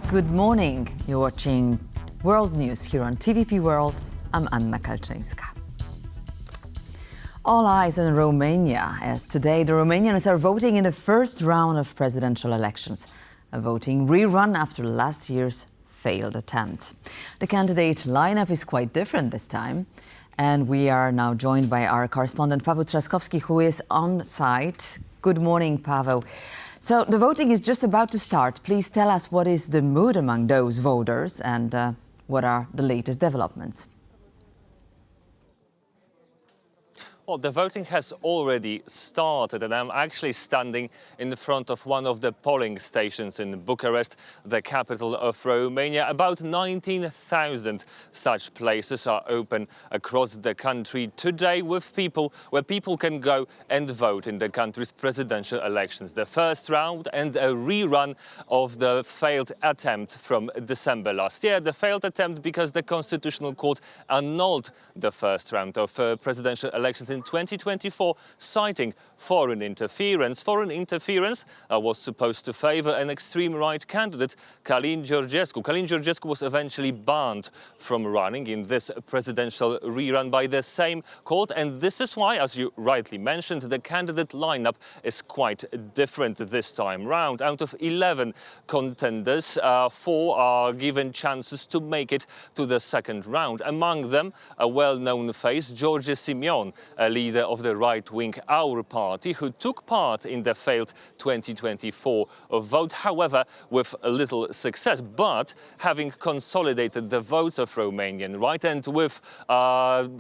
Good morning. You're watching World News here on TVP World. I'm Anna Kalczyńska. All eyes on Romania, as today the Romanians are voting in the first round of presidential elections, a voting rerun after last year's failed attempt. The candidate lineup is quite different this time, and we are now joined by our correspondent Paweł Trzaskowski, who is on site. Good morning, Paweł. So the voting is just about to start. Please tell us what is the mood among those voters and what are the latest developments. Well, the voting has already started, and I'm actually standing in front of one of the polling stations in Bucharest, the capital of Romania. About 19,000 such places are open across the country today, with where people can go and vote in the country's presidential elections. The first round and a rerun of the failed attempt from December last year. The failed attempt because the Constitutional Court annulled the first round of presidential elections in 2024, citing foreign interference. Foreign interference was supposed to favor an extreme right candidate, Călin Georgescu. Călin Georgescu was eventually banned from running in this presidential rerun by the same court, and this is why, as you rightly mentioned, the candidate lineup is quite different this time round. Out of 11 contenders, 4 are given chances to make it to the second round. Among them, a well-known face, George Simion, a leader of the right-wing Our Party, who took part in the failed 2024 vote, however, with little success. But having consolidated the votes of Romanian right and with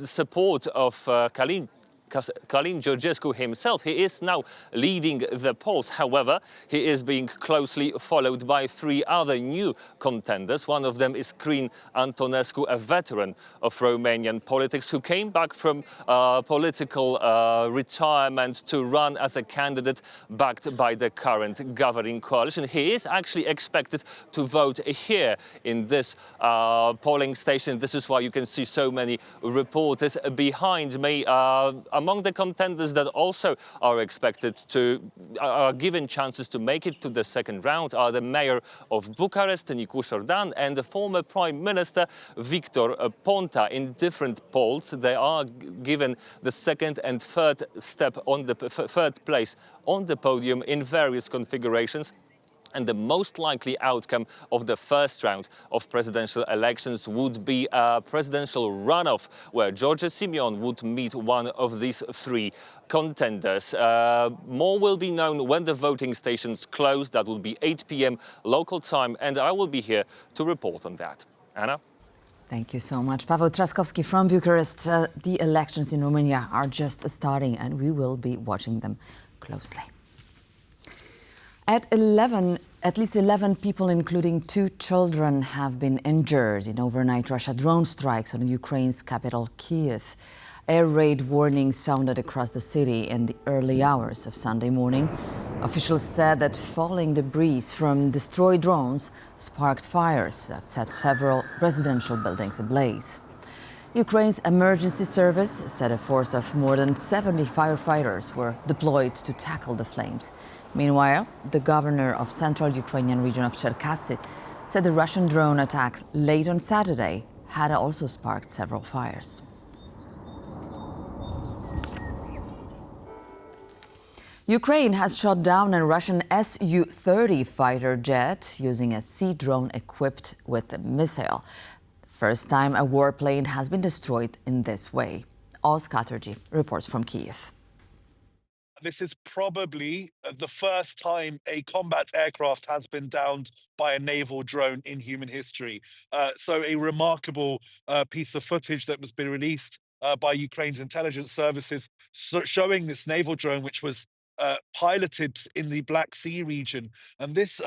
support of Călin Georgescu himself, he is now leading the polls. However, he is being closely followed by 3 other new contenders. One of them is Crin Antonescu, a veteran of Romanian politics who came back from political retirement to run as a candidate backed by the current governing coalition. He is actually expected to vote here in this polling station. This is why you can see so many reporters behind me. Among the contenders that also are expected to are given chances to make it to the second round are the mayor of Bucharest, Nicu Ordan, and the former prime minister, Victor Ponta. In different polls, they are given the second and third third place on the podium in various configurations. And the most likely outcome of the first round of presidential elections would be a presidential runoff, where George Simion would meet one of these 3 contenders. More will be known when the voting stations close. That will be 8 p.m. local time, and I will be here to report on that. Anna? Thank you so much. Paweł Trzaskowski from Bucharest. The elections in Romania are just starting, and we will be watching them closely. At least 11 people, including 2 children, have been injured in overnight Russia drone strikes on Ukraine's capital, Kyiv. Air raid warnings sounded across the city in the early hours of Sunday morning. Officials said that falling debris from destroyed drones sparked fires that set several residential buildings ablaze. Ukraine's emergency service said a force of more than 70 firefighters were deployed to tackle the flames. Meanwhile, the governor of central Ukrainian region of Cherkasy said the Russian drone attack late on Saturday had also sparked several fires. Ukraine has shot down a Russian Su-30 fighter jet using a sea drone equipped with a missile. First time a warplane has been destroyed in this way. Oz Katerji reports from Kyiv. This is probably the first time a combat aircraft has been downed by a naval drone in human history. So a remarkable piece of footage that was been released by Ukraine's intelligence services showing this naval drone, which was piloted in the Black Sea region. And this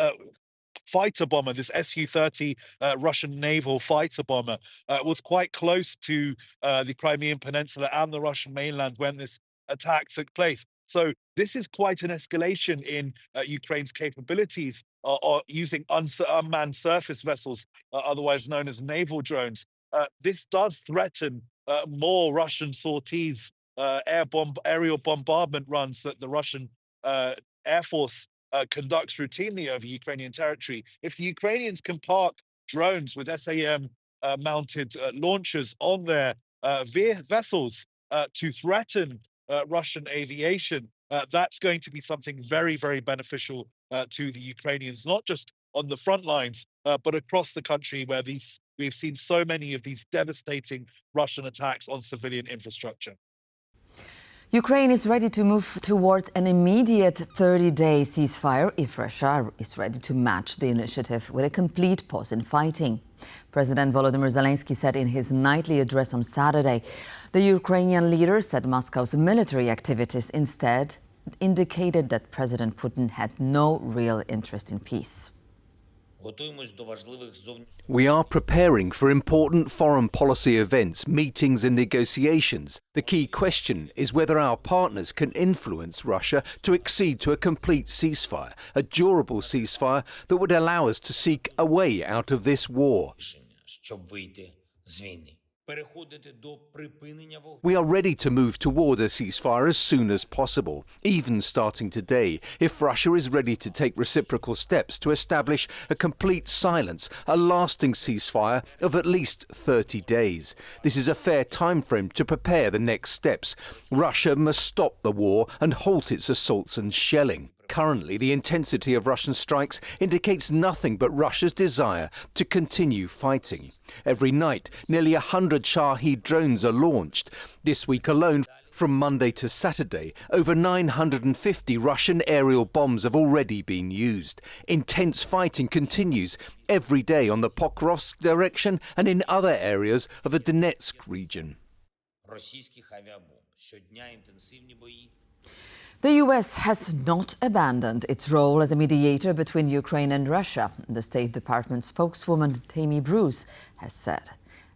fighter bomber, this Su-30 Russian naval fighter bomber, was quite close to the Crimean Peninsula and the Russian mainland when this attack took place. So this is quite an escalation in Ukraine's capabilities using unmanned surface vessels, otherwise known as naval drones. This does threaten more Russian sorties, aerial bombardment runs that the Russian Air Force conducts routinely over Ukrainian territory, if the Ukrainians can park drones with SAM mounted launchers on their vessels to threaten Russian aviation, that's going to be something very, very beneficial to the Ukrainians, not just on the front lines, but across the country where we've seen so many of these devastating Russian attacks on civilian infrastructure. Ukraine is ready to move towards an immediate 30-day ceasefire if Russia is ready to match the initiative with a complete pause in fighting. President Volodymyr Zelenskyy said in his nightly address on Saturday, the Ukrainian leader said Moscow's military activities instead indicated that President Putin had no real interest in peace. We are preparing for important foreign policy events, meetings and negotiations. The key question is whether our partners can influence Russia to accede to a complete ceasefire, a durable ceasefire that would allow us to seek a way out of this war. We are ready to move toward a ceasefire as soon as possible, even starting today, if Russia is ready to take reciprocal steps to establish a complete silence, a lasting ceasefire of at least 30 days. This is a fair timeframe to prepare the next steps. Russia must stop the war and halt its assaults and shelling. Currently, the intensity of Russian strikes indicates nothing but Russia's desire to continue fighting. Every night, nearly 100 Shahed drones are launched. This week alone, from Monday to Saturday, over 950 Russian aerial bombs have already been used. Intense fighting continues every day on the Pokrovsk direction and in other areas of the Donetsk region. The US has not abandoned its role as a mediator between Ukraine and Russia, the State Department spokeswoman Tammy Bruce has said.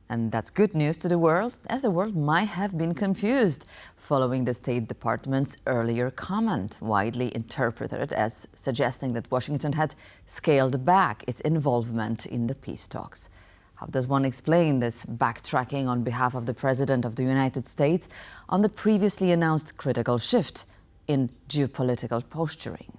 And that's good news to the world, as the world might have been confused following the State Department's earlier comment, widely interpreted as suggesting that Washington had scaled back its involvement in the peace talks. How does one explain this backtracking on behalf of the President of the United States on the previously announced critical shift in geopolitical posturing?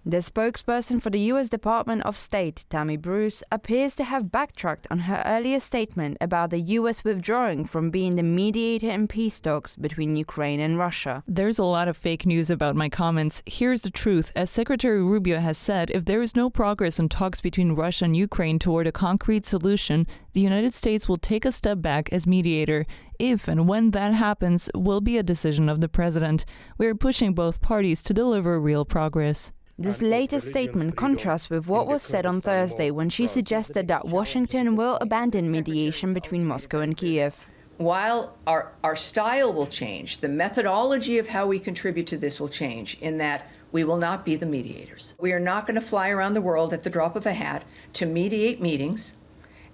The spokesperson for the US Department of State, Tammy Bruce, appears to have backtracked on her earlier statement about the US withdrawing from being the mediator in peace talks between Ukraine and Russia. There's a lot of fake news about my comments. Here's the truth. As Secretary Rubio has said, if there is no progress in talks between Russia and Ukraine toward a concrete solution, the United States will take a step back as mediator. If and when that happens, will be a decision of the president. We are pushing both parties to deliver real progress. This latest statement contrasts with what was said on Thursday when she suggested that Washington will abandon mediation between Moscow and Kyiv. While our style will change, the methodology of how we contribute to this will change in that we will not be the mediators. We are not going to fly around the world at the drop of a hat to mediate meetings,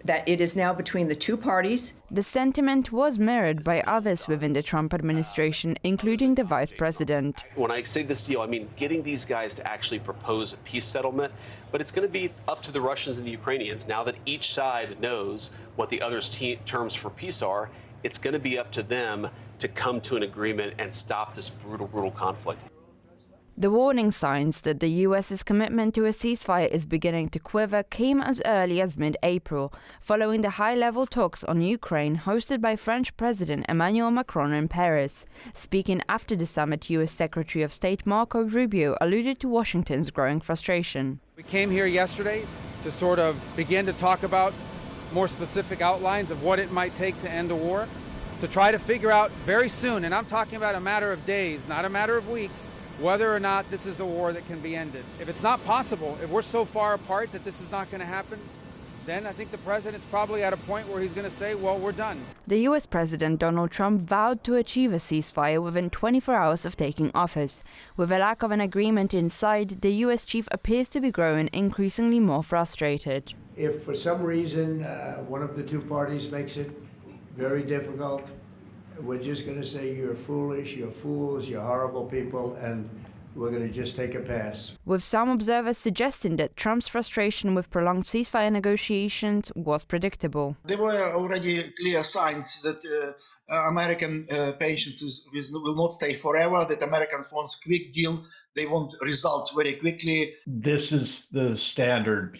that it is now between the two parties. The sentiment was mirrored by others within the Trump administration, including the vice president. When I say this deal, I mean getting these guys to actually propose a peace settlement, but it's going to be up to the Russians and the Ukrainians. Now that each side knows what the other's terms for peace are, it's going to be up to them to come to an agreement and stop this brutal conflict. The warning signs that the US's commitment to a ceasefire is beginning to quiver came as early as mid-April, following the high-level talks on Ukraine hosted by French President Emmanuel Macron in Paris. Speaking after the summit, US Secretary of State Marco Rubio alluded to Washington's growing frustration. We came here yesterday to sort of begin to talk about more specific outlines of what it might take to end a war, to try to figure out very soon, and I'm talking about a matter of days, not a matter of weeks, whether or not this is the war that can be ended. If it's not possible, if we're so far apart that this is not going to happen, then I think the president's probably at a point where he's going to say, well, we're done. The US President Donald Trump vowed to achieve a ceasefire within 24 hours of taking office. With a lack of an agreement in sight, the US chief appears to be growing increasingly more frustrated. If for some reason one of the two parties makes it very difficult, we're just going to say you're foolish, you're fools, you're horrible people, and we're going to just take a pass. With some observers suggesting that Trump's frustration with prolonged ceasefire negotiations was predictable. There were already clear signs that American patience will not stay forever, that Americans want a quick deal, They want results very quickly. This is the standard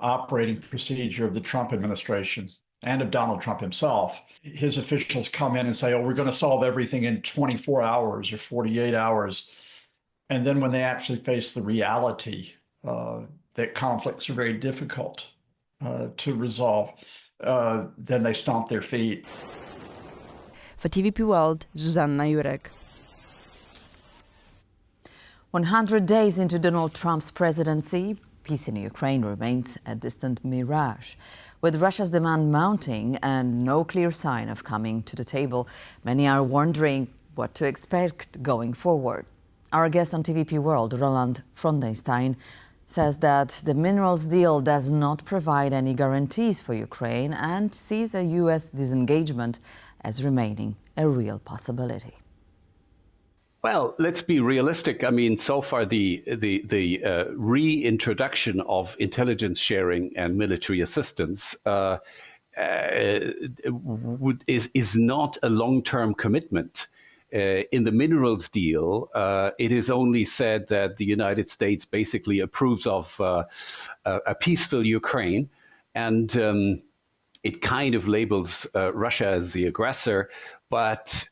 operating procedure of the Trump administration and of Donald Trump himself. His officials come in and say, oh, we're going to solve everything in 24 hours or 48 hours. And then when they actually face the reality that conflicts are very difficult to resolve, then they stomp their feet. For TVP World, Zuzanna Jurek. 100 days into Donald Trump's presidency, peace in Ukraine remains a distant mirage. With Russia's demand mounting and no clear sign of coming to the table, many are wondering what to expect going forward. Our guest on TVP World, Roland Frondenstein, says that the minerals deal does not provide any guarantees for Ukraine and sees a U.S. disengagement as remaining a real possibility. Well, let's be realistic. I mean, so far the reintroduction of intelligence sharing and military assistance is not a long-term commitment. In the minerals deal, it is only said that the United States basically approves of a peaceful Ukraine, and it kind of labels Russia as the aggressor, but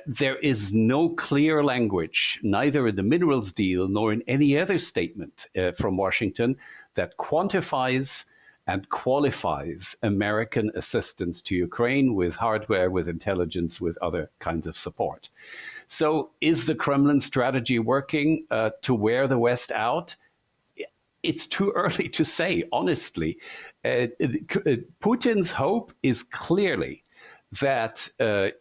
there is no clear language, neither in the minerals deal nor in any other statement from Washington, that quantifies and qualifies American assistance to Ukraine with hardware, with intelligence, with other kinds of support. So is the Kremlin strategy working to wear the West out? It's too early to say, honestly. Putin's hope is clearly that the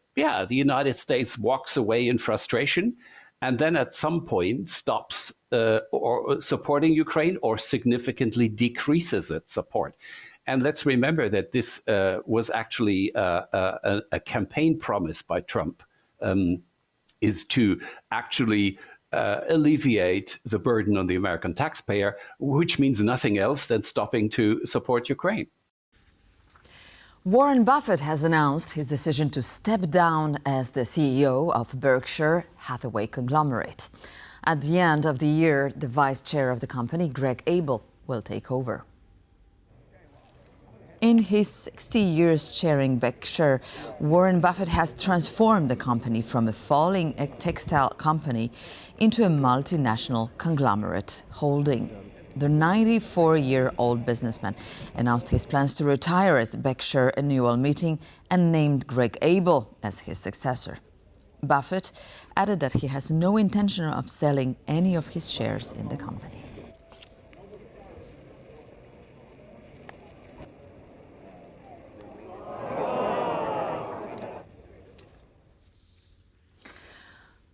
United States walks away in frustration and then at some point stops or supporting Ukraine or significantly decreases its support. And let's remember that this was actually a campaign promise by Trump, is to actually alleviate the burden on the American taxpayer, which means nothing else than stopping to support Ukraine. Warren Buffett has announced his decision to step down as the CEO of Berkshire Hathaway conglomerate. At the end of the year, the vice chair of the company, Greg Abel, will take over. In his 60 years chairing Berkshire, Warren Buffett has transformed the company from a falling textile company into a multinational conglomerate holding. The 94-year-old businessman announced his plans to retire at Berkshire annual meeting and named Greg Abel as his successor. Buffett added that he has no intention of selling any of his shares in the company.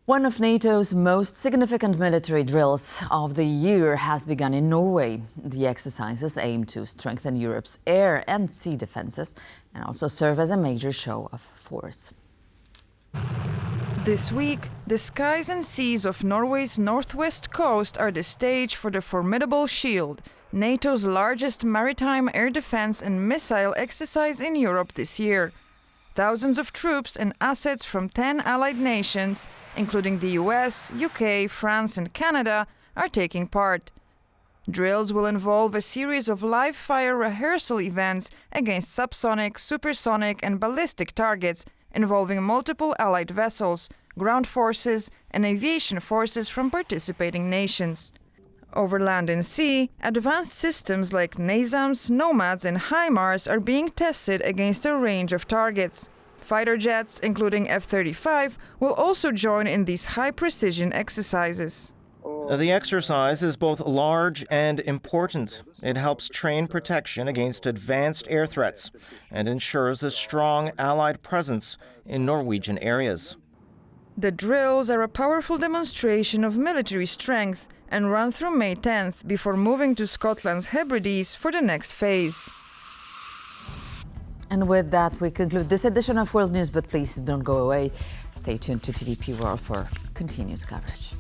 One of NATO's most significant military drills of the year has begun in Norway. The exercises aim to strengthen Europe's air and sea defenses and also serve as a major show of force. This week, the skies and seas of Norway's northwest coast are the stage for the formidable Shield, NATO's largest maritime air defense and missile exercise in Europe this year. Thousands of troops and assets from 10 allied nations, including the US, UK, France and Canada, are taking part. Drills will involve a series of live-fire rehearsal events against subsonic, supersonic and ballistic targets involving multiple allied vessels, ground forces and aviation forces from participating nations. Over land and sea, advanced systems like NASAMS, Nomads and HIMARS are being tested against a range of targets. Fighter jets, including F-35, will also join in these high-precision exercises. The exercise is both large and important. It helps train protection against advanced air threats and ensures a strong Allied presence in Norwegian areas. The drills are a powerful demonstration of military strength and run through May 10th before moving to Scotland's Hebrides for the next phase. And with that, we conclude this edition of World News, but please don't go away. Stay tuned to TVP World for continuous coverage.